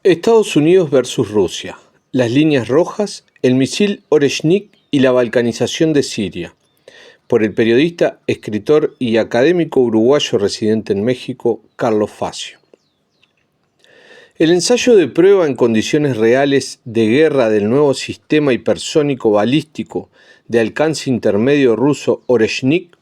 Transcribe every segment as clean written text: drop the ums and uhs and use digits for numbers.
Estados Unidos versus Rusia, las líneas rojas, el misil Oreshnik y la balcanización de Siria, por el periodista, escritor y académico uruguayo residente en México, Carlos Facio. El ensayo de prueba en condiciones reales de guerra del nuevo sistema hipersónico balístico de alcance intermedio ruso Oreshnik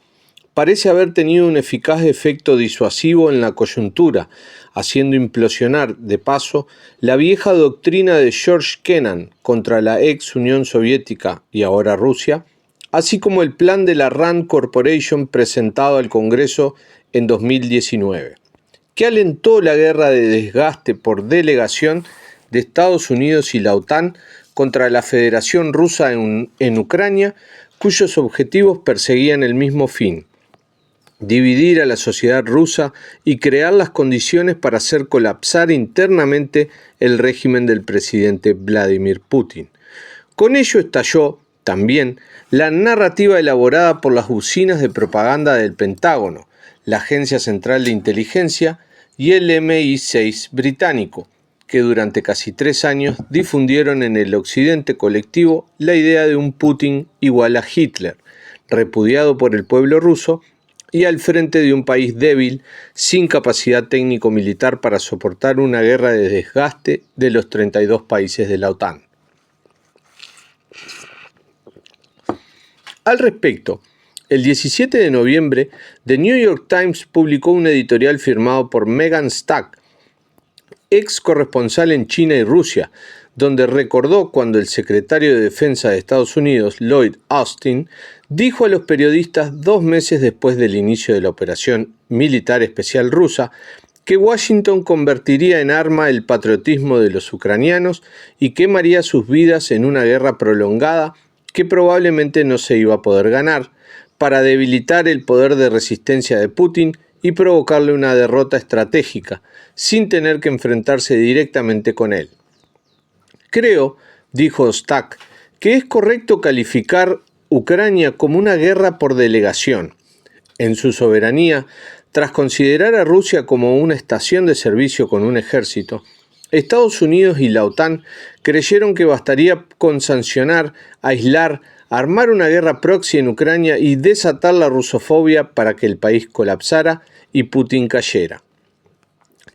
parece haber tenido un eficaz efecto disuasivo en la coyuntura, haciendo implosionar, de paso, la vieja doctrina de George Kennan contra la ex Unión Soviética y ahora Rusia, así como el plan de la RAND Corporation presentado al Congreso en 2019, que alentó la guerra de desgaste por delegación de Estados Unidos y la OTAN contra la Federación Rusa en Ucrania, cuyos objetivos perseguían el mismo fin: dividir a la sociedad rusa y crear las condiciones para hacer colapsar internamente el régimen del presidente Vladimir Putin. Con ello estalló, también, la narrativa elaborada por las usinas de propaganda del Pentágono, la Agencia Central de Inteligencia y el MI6 británico, que durante casi 3 años difundieron en el occidente colectivo la idea de un Putin igual a Hitler, repudiado por el pueblo ruso y al frente de un país débil, sin capacidad técnico-militar para soportar una guerra de desgaste de los 32 países de la OTAN. Al respecto, el 17 de noviembre, The New York Times publicó un editorial firmado por Megan Stack, ex corresponsal en China y Rusia, donde recordó cuando el secretario de Defensa de Estados Unidos, Lloyd Austin, dijo a los periodistas 2 meses después del inicio de la operación militar especial rusa que Washington convertiría en arma el patriotismo de los ucranianos y quemaría sus vidas en una guerra prolongada que probablemente no se iba a poder ganar, para debilitar el poder de resistencia de Putin y provocarle una derrota estratégica, sin tener que enfrentarse directamente con él. Creo, dijo Stack, que es correcto calificar Ucrania como una guerra por delegación. En su soberanía, tras considerar a Rusia como una estación de servicio con un ejército, Estados Unidos y la OTAN creyeron que bastaría con sancionar, aislar, armar una guerra proxy en Ucrania y desatar la rusofobia para que el país colapsara y Putin cayera.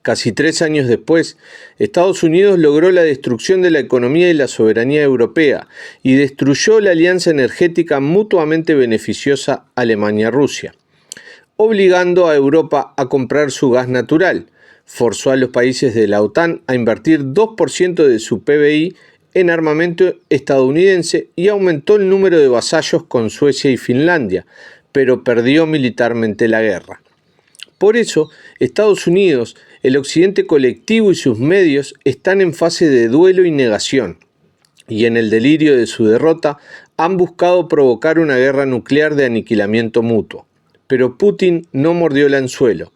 Casi 3 años después, Estados Unidos logró la destrucción de la economía y la soberanía europea y destruyó la alianza energética mutuamente beneficiosa Alemania-Rusia, obligando a Europa a comprar su gas natural. Forzó a los países de la OTAN a invertir 2% de su PBI en armamento estadounidense y aumentó el número de vasallos con Suecia y Finlandia, pero perdió militarmente la guerra. Por eso, Estados Unidos, el occidente colectivo y sus medios están en fase de duelo y negación, y en el delirio de su derrota han buscado provocar una guerra nuclear de aniquilamiento mutuo. Pero Putin no mordió el anzuelo,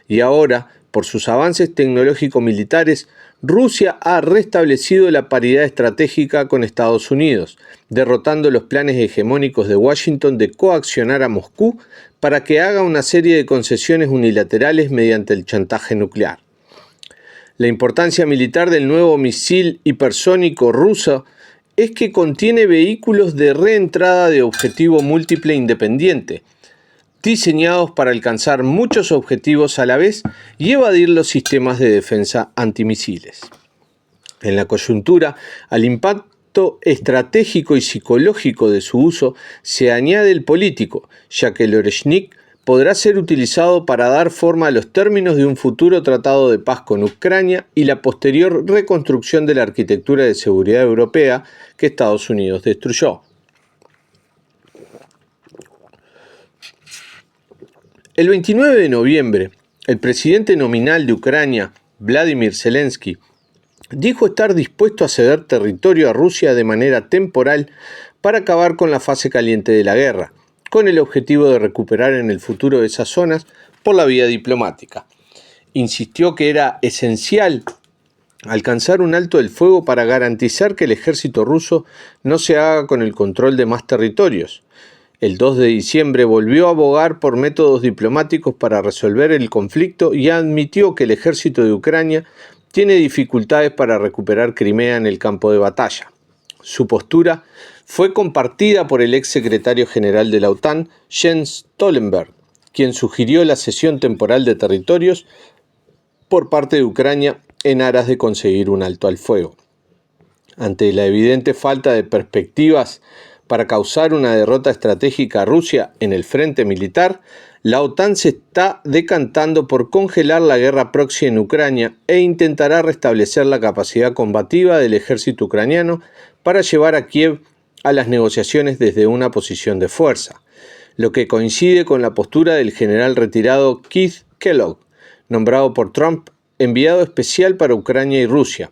y ahora, por sus avances tecnológico-militares, Rusia ha restablecido la paridad estratégica con Estados Unidos, derrotando los planes hegemónicos de Washington de coaccionar a Moscú para que haga una serie de concesiones unilaterales mediante el chantaje nuclear. La importancia militar del nuevo misil hipersónico ruso es que contiene vehículos de reentrada de objetivo múltiple independiente, diseñados para alcanzar muchos objetivos a la vez y evadir los sistemas de defensa antimisiles. En la coyuntura, al impacto estratégico y psicológico de su uso se añade el político, ya que el Oreshnik podrá ser utilizado para dar forma a los términos de un futuro tratado de paz con Ucrania y la posterior reconstrucción de la arquitectura de seguridad europea que Estados Unidos destruyó. El 29 de noviembre, el presidente nominal de Ucrania, Vladimir Zelensky, dijo estar dispuesto a ceder territorio a Rusia de manera temporal para acabar con la fase caliente de la guerra, con el objetivo de recuperar en el futuro esas zonas por la vía diplomática. Insistió que era esencial alcanzar un alto del fuego para garantizar que el ejército ruso no se haga con el control de más territorios. El 2 de diciembre volvió a abogar por métodos diplomáticos para resolver el conflicto y admitió que el ejército de Ucrania tiene dificultades para recuperar Crimea en el campo de batalla. Su postura fue compartida por el ex secretario general de la OTAN, Jens Stoltenberg, quien sugirió la cesión temporal de territorios por parte de Ucrania en aras de conseguir un alto al fuego. Ante la evidente falta de perspectivas para causar una derrota estratégica a Rusia en el frente militar, la OTAN se está decantando por congelar la guerra proxy en Ucrania e intentará restablecer la capacidad combativa del ejército ucraniano para llevar a Kiev a las negociaciones desde una posición de fuerza, lo que coincide con la postura del general retirado Keith Kellogg, nombrado por Trump enviado especial para Ucrania y Rusia,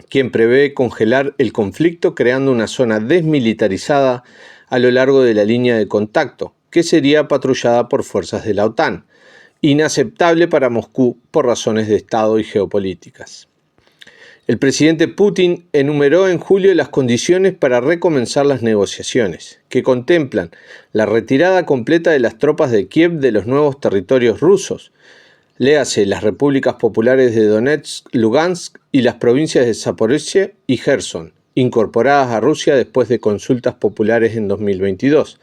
quien prevé congelar el conflicto creando una zona desmilitarizada a lo largo de la línea de contacto, que sería patrullada por fuerzas de la OTAN, inaceptable para Moscú por razones de Estado y geopolíticas. El presidente Putin enumeró en julio las condiciones para recomenzar las negociaciones, que contemplan la retirada completa de las tropas de Kiev de los nuevos territorios rusos, léase las repúblicas populares de Donetsk, Lugansk y las provincias de Zaporozhye y Gerson, incorporadas a Rusia después de consultas populares en 2022,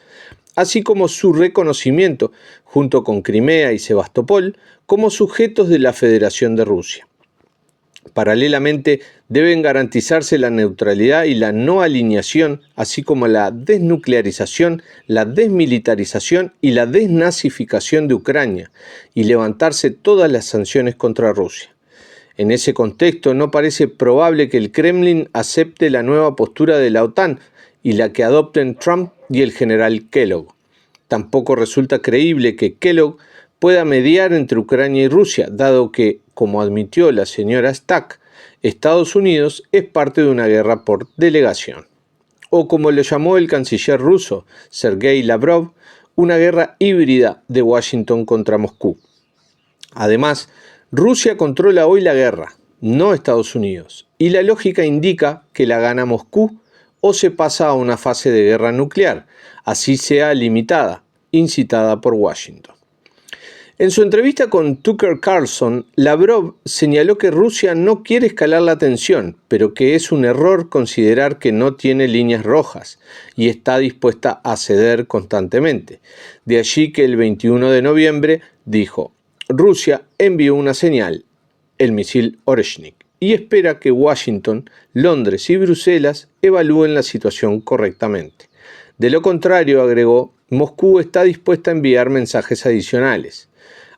así como su reconocimiento, junto con Crimea y Sebastopol, como sujetos de la Federación de Rusia. Paralelamente, deben garantizarse la neutralidad y la no alineación, así como la desnuclearización, la desmilitarización y la desnazificación de Ucrania, y levantarse todas las sanciones contra Rusia. En ese contexto, no parece probable que el Kremlin acepte la nueva postura de la OTAN y la que adopten Trump y el general Kellogg. Tampoco resulta creíble que Kellogg pueda mediar entre Ucrania y Rusia, dado que, como admitió la señora Stack, Estados Unidos es parte de una guerra por delegación. O como lo llamó el canciller ruso, Sergei Lavrov, una guerra híbrida de Washington contra Moscú. Además, Rusia controla hoy la guerra, no Estados Unidos, y la lógica indica que la gana Moscú o se pasa a una fase de guerra nuclear, así sea limitada, incitada por Washington. En su entrevista con Tucker Carlson, Lavrov señaló que Rusia no quiere escalar la tensión, pero que es un error considerar que no tiene líneas rojas y está dispuesta a ceder constantemente. De allí que el 21 de noviembre dijo: Rusia envió una señal, el misil Oreshnik, y espera que Washington, Londres y Bruselas evalúen la situación correctamente. De lo contrario, agregó, Moscú está dispuesta a enviar mensajes adicionales.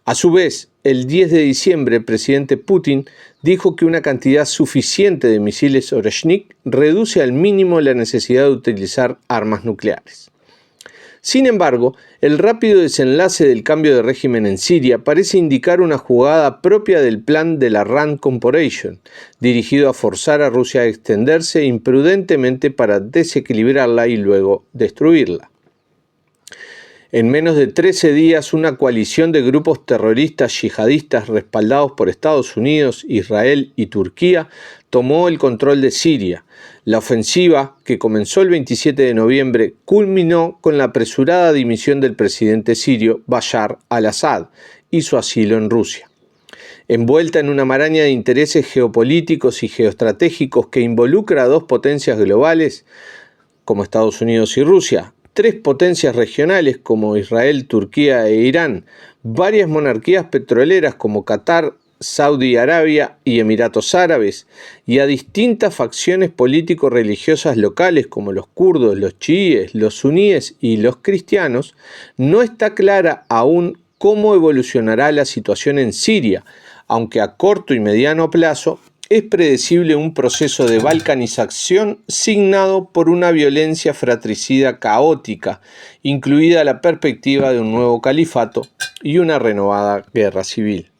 A su vez, el 10 de diciembre, el presidente Putin dijo que una cantidad suficiente de misiles Oreshnik reduce al mínimo la necesidad de utilizar armas nucleares. Sin embargo, el rápido desenlace del cambio de régimen en Siria parece indicar una jugada propia del plan de la Rand Corporation, dirigido a forzar a Rusia a extenderse imprudentemente para desequilibrarla y luego destruirla. En menos de 13 días, una coalición de grupos terroristas yihadistas respaldados por Estados Unidos, Israel y Turquía tomó el control de Siria. La ofensiva, que comenzó el 27 de noviembre, culminó con la apresurada dimisión del presidente sirio Bashar al-Assad y su asilo en Rusia. Envuelta en una maraña de intereses geopolíticos y geoestratégicos que involucra a dos potencias globales, como Estados Unidos y Rusia, tres potencias regionales como Israel, Turquía e Irán, varias monarquías petroleras como Qatar, Saudi Arabia y Emiratos Árabes, y a distintas facciones político-religiosas locales como los kurdos, los chiíes, los suníes y los cristianos, no está clara aún cómo evolucionará la situación en Siria, aunque a corto y mediano plazo es predecible un proceso de balcanización signado por una violencia fratricida caótica, incluida la perspectiva de un nuevo califato y una renovada guerra civil.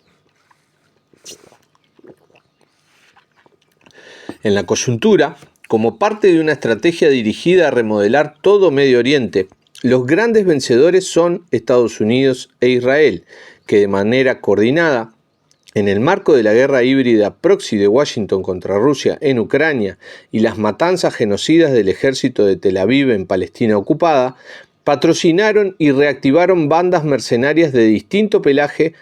En la coyuntura, como parte de una estrategia dirigida a remodelar todo Medio Oriente, los grandes vencedores son Estados Unidos e Israel, que de manera coordinada, en el marco de la guerra híbrida proxy de Washington contra Rusia en Ucrania y las matanzas genocidas del ejército de Tel Aviv en Palestina ocupada, patrocinaron y reactivaron bandas mercenarias de distinto pelaje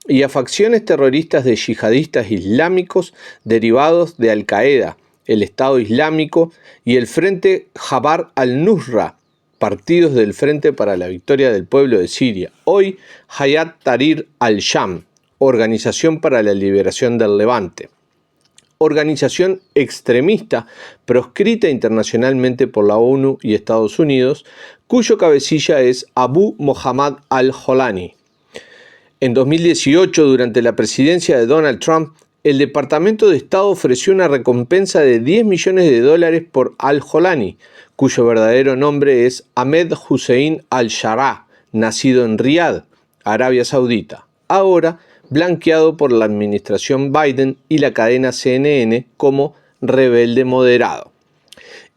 y a facciones terroristas de yihadistas islámicos derivados de Al-Qaeda, el Estado Islámico y el Frente Jabhat al-Nusra, partidos del Frente para la Victoria del Pueblo de Siria, hoy Hayat Tahrir al-Sham, Organización para la Liberación del Levante, organización extremista proscrita internacionalmente por la ONU y Estados Unidos, cuyo cabecilla es Abu Mohammad al-Jolani. En 2018, durante la presidencia de Donald Trump, el Departamento de Estado ofreció una recompensa de $10 millones por al-Jolani, cuyo verdadero nombre es Ahmed Hussein al-Sharaa, nacido en Riad, Arabia Saudita, ahora blanqueado por la administración Biden y la cadena CNN como rebelde moderado.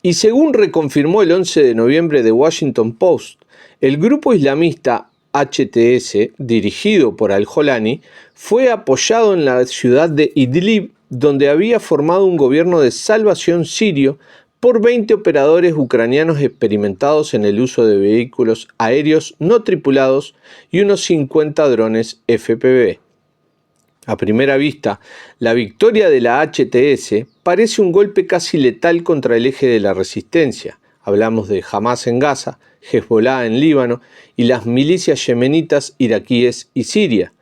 Y según reconfirmó el 11 de noviembre The Washington Post, el grupo islamista HTS, dirigido por al-Jolani, fue apoyado en la ciudad de Idlib, donde había formado un gobierno de salvación sirio por 20 operadores ucranianos experimentados en el uso de vehículos aéreos no tripulados y unos 50 drones FPV. A primera vista, la victoria de la HTS parece un golpe casi letal contra el eje de la resistencia. Hablamos de Hamas en Gaza, Hezbollah en Líbano y las milicias yemenitas, iraquíes y Siria,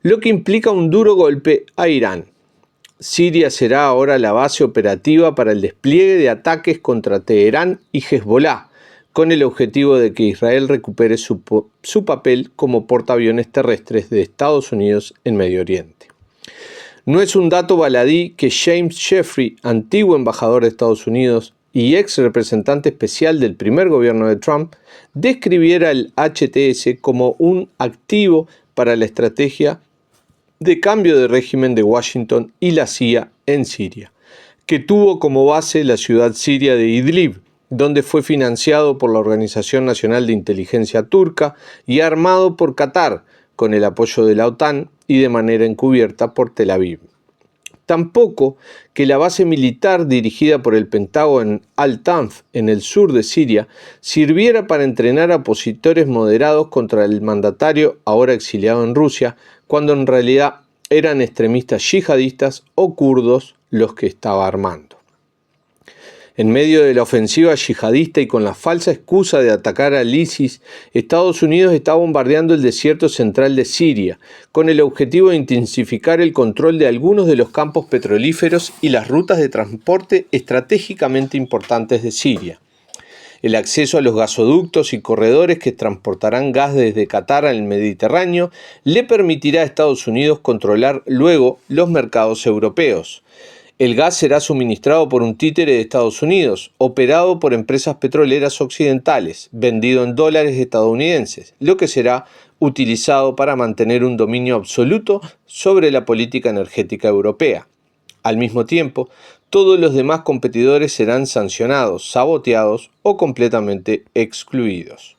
lo que implica un duro golpe a Irán. Siria será ahora la base operativa para el despliegue de ataques contra Teherán y Hezbollah, con el objetivo de que Israel recupere su papel como portaaviones terrestres de Estados Unidos en Medio Oriente. No es un dato baladí que James Jeffrey, antiguo embajador de Estados Unidos y ex representante especial del primer gobierno de Trump, describiera el HTS como un activo para la estrategia de cambio de régimen de Washington y la CIA en Siria, que tuvo como base la ciudad siria de Idlib, donde fue financiado por la Organización Nacional de Inteligencia Turca y armado por Qatar, con el apoyo de la OTAN y de manera encubierta por Tel Aviv. Tampoco que la base militar dirigida por el Pentágono en Al-Tanf, en el sur de Siria, sirviera para entrenar a opositores moderados contra el mandatario ahora exiliado en Rusia, cuando en realidad eran extremistas yihadistas o kurdos los que estaba armando. En medio de la ofensiva yihadista y con la falsa excusa de atacar al ISIS, Estados Unidos está bombardeando el desierto central de Siria, con el objetivo de intensificar el control de algunos de los campos petrolíferos y las rutas de transporte estratégicamente importantes de Siria. El acceso a los gasoductos y corredores que transportarán gas desde Qatar al Mediterráneo le permitirá a Estados Unidos controlar luego los mercados europeos. El gas será suministrado por un títere de Estados Unidos, operado por empresas petroleras occidentales, vendido en dólares estadounidenses, lo que será utilizado para mantener un dominio absoluto sobre la política energética europea. Al mismo tiempo, todos los demás competidores serán sancionados, saboteados o completamente excluidos.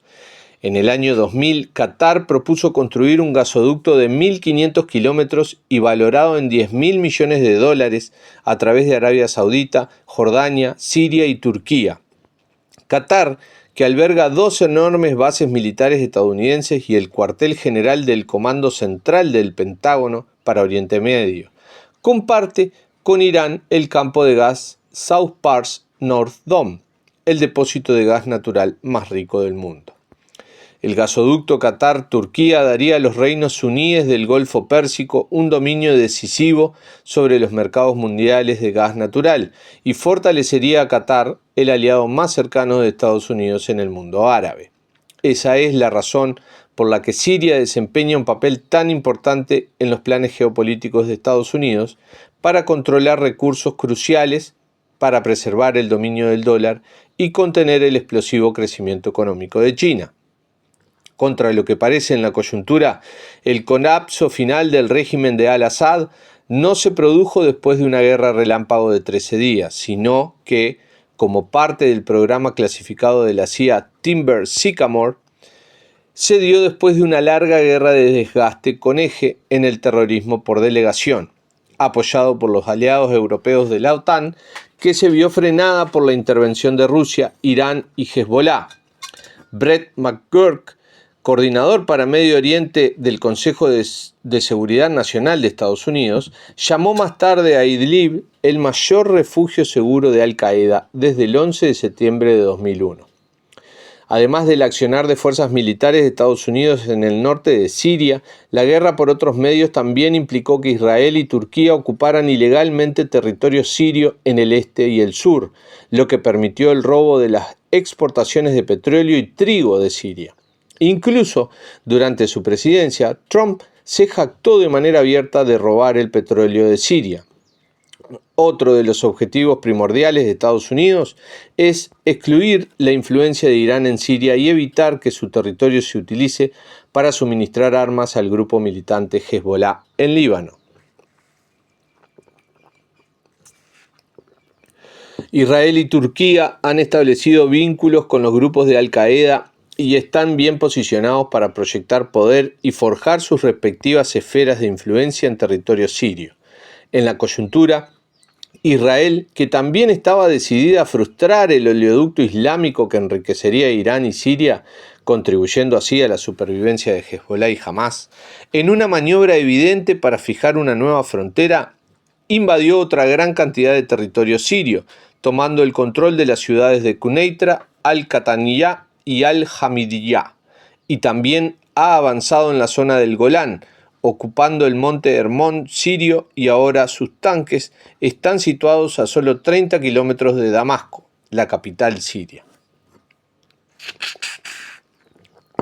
En el año 2000, Qatar propuso construir un gasoducto de 1.500 kilómetros y valorado en $10.000 millones a través de Arabia Saudita, Jordania, Siria y Turquía. Qatar, que alberga 2 enormes bases militares estadounidenses y el cuartel general del Comando Central del Pentágono para Oriente Medio, comparte con Irán el campo de gas South Pars North Dome, el depósito de gas natural más rico del mundo. El gasoducto Qatar-Turquía daría a los reinos suníes del Golfo Pérsico un dominio decisivo sobre los mercados mundiales de gas natural y fortalecería a Qatar, el aliado más cercano de Estados Unidos en el mundo árabe. Esa es la razón por la que Siria desempeña un papel tan importante en los planes geopolíticos de Estados Unidos para controlar recursos cruciales para preservar el dominio del dólar y contener el explosivo crecimiento económico de China. Contra lo que parece en la coyuntura, el colapso final del régimen de al-Assad no se produjo después de una guerra relámpago de 13 días, sino que, como parte del programa clasificado de la CIA Timber Sycamore, se dio después de una larga guerra de desgaste con eje en el terrorismo por delegación, apoyado por los aliados europeos de la OTAN, que se vio frenada por la intervención de Rusia, Irán y Hezbollah. Brett McGurk, coordinador para Medio Oriente del Consejo de Seguridad Nacional de Estados Unidos, llamó más tarde a Idlib el mayor refugio seguro de Al-Qaeda desde el 11 de septiembre de 2001. Además del accionar de fuerzas militares de Estados Unidos en el norte de Siria, la guerra por otros medios también implicó que Israel y Turquía ocuparan ilegalmente territorio sirio en el este y el sur, lo que permitió el robo de las exportaciones de petróleo y trigo de Siria. Incluso durante su presidencia, Trump se jactó de manera abierta de robar el petróleo de Siria. Otro de los objetivos primordiales de Estados Unidos es excluir la influencia de Irán en Siria y evitar que su territorio se utilice para suministrar armas al grupo militante Hezbollah en Líbano. Israel y Turquía han establecido vínculos con los grupos de Al-Qaeda y están bien posicionados para proyectar poder y forjar sus respectivas esferas de influencia en territorio sirio. En la coyuntura, Israel, que también estaba decidida a frustrar el oleoducto islámico que enriquecería Irán y Siria, contribuyendo así a la supervivencia de Hezbollah y Hamás, en una maniobra evidente para fijar una nueva frontera, invadió otra gran cantidad de territorio sirio, tomando el control de las ciudades de Quneitra, Al-Qataniyah y Al-Hamidiyah, y también ha avanzado en la zona del Golán, ocupando el monte Hermón sirio, y ahora sus tanques están situados a solo 30 kilómetros de Damasco, la capital siria.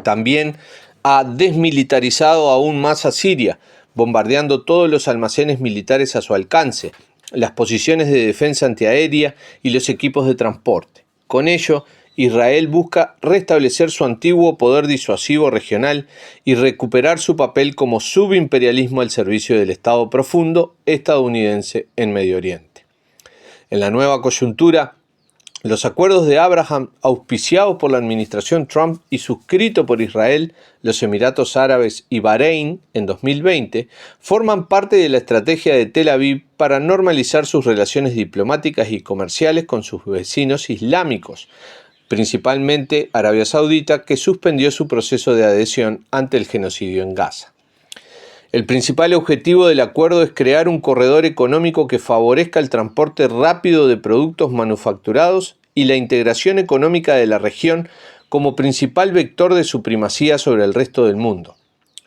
También ha desmilitarizado aún más a Siria, bombardeando todos los almacenes militares a su alcance, las posiciones de defensa antiaérea y los equipos de transporte. Con ello, Israel busca restablecer su antiguo poder disuasivo regional y recuperar su papel como subimperialismo al servicio del Estado profundo estadounidense en Medio Oriente. En la nueva coyuntura, los acuerdos de Abraham, auspiciados por la administración Trump y suscritos por Israel, los Emiratos Árabes y Bahrein en 2020, forman parte de la estrategia de Tel Aviv para normalizar sus relaciones diplomáticas y comerciales con sus vecinos islámicos, principalmente Arabia Saudita, que suspendió su proceso de adhesión ante el genocidio en Gaza. El principal objetivo del acuerdo es crear un corredor económico que favorezca el transporte rápido de productos manufacturados y la integración económica de la región como principal vector de su primacía sobre el resto del mundo.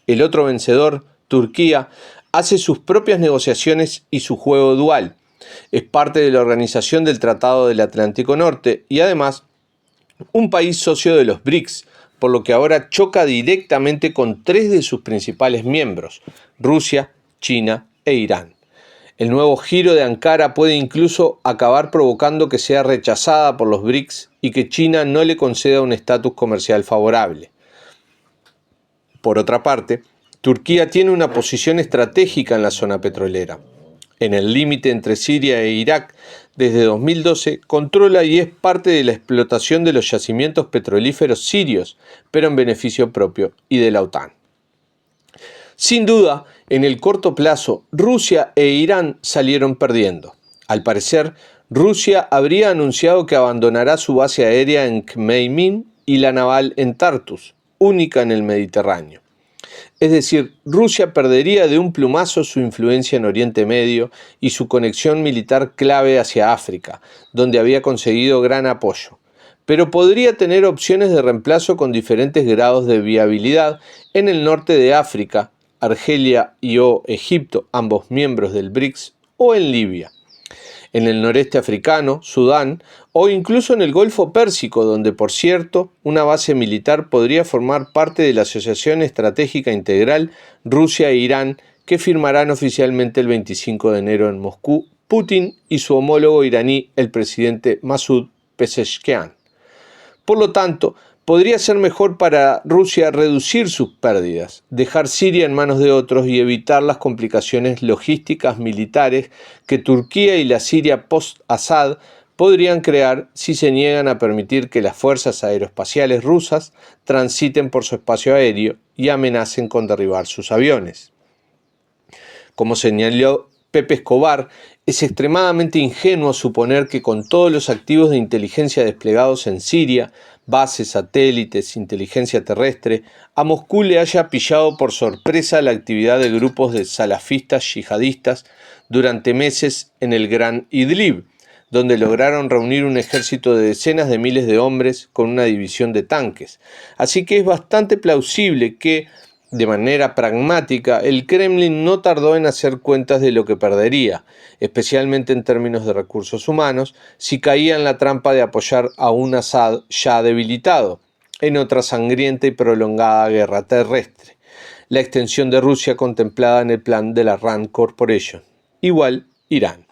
El otro vencedor, Turquía, hace sus propias negociaciones y su juego dual. Es parte de la Organización del Tratado del Atlántico Norte y además un país socio de los BRICS, por lo que ahora choca directamente con 3 de sus principales miembros, Rusia, China e Irán. El nuevo giro de Ankara puede incluso acabar provocando que sea rechazada por los BRICS y que China no le conceda un estatus comercial favorable. Por otra parte, Turquía tiene una posición estratégica en la zona petrolera. En el límite entre Siria e Irak, desde 2012, controla y es parte de la explotación de los yacimientos petrolíferos sirios, pero en beneficio propio y de la OTAN. Sin duda, en el corto plazo, Rusia e Irán salieron perdiendo. Al parecer, Rusia habría anunciado que abandonará su base aérea en Khmeimim y la naval en Tartus, única en el Mediterráneo. Es decir, Rusia perdería de un plumazo su influencia en Oriente Medio y su conexión militar clave hacia África, donde había conseguido gran apoyo. Pero podría tener opciones de reemplazo con diferentes grados de viabilidad en el norte de África, Argelia y o Egipto, ambos miembros del BRICS, o en Libia. En el noreste africano, Sudán, o incluso en el Golfo Pérsico, donde, por cierto, una base militar podría formar parte de la Asociación Estratégica Integral Rusia e Irán, que firmarán oficialmente el 25 de enero en Moscú Putin y su homólogo iraní, el presidente Masoud Pezeshkian. Por lo tanto, podría ser mejor para Rusia reducir sus pérdidas, dejar Siria en manos de otros y evitar las complicaciones logísticas militares que Turquía y la Siria post-Assad podrían crear si se niegan a permitir que las fuerzas aeroespaciales rusas transiten por su espacio aéreo y amenacen con derribar sus aviones. Como señaló Pepe Escobar, es extremadamente ingenuo suponer que con todos los activos de inteligencia desplegados en Siria, bases, satélites, inteligencia terrestre, a Moscú le haya pillado por sorpresa la actividad de grupos de salafistas yihadistas durante meses en el Gran Idlib, donde lograron reunir un ejército de decenas de miles de hombres con una división de tanques. Así que es bastante plausible que, de manera pragmática, el Kremlin no tardó en hacer cuentas de lo que perdería, especialmente en términos de recursos humanos, si caía en la trampa de apoyar a un Assad ya debilitado, en otra sangrienta y prolongada guerra terrestre, la extensión de Rusia contemplada en el plan de la Rand Corporation, igual Irán.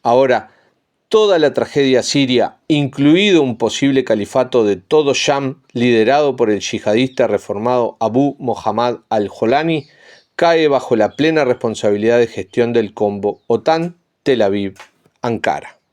Ahora, toda la tragedia siria, incluido un posible califato de todo Sham liderado por el yihadista reformado Abu Mohammad al-Jolani, cae bajo la plena responsabilidad de gestión del combo OTAN-Tel Aviv-Ankara.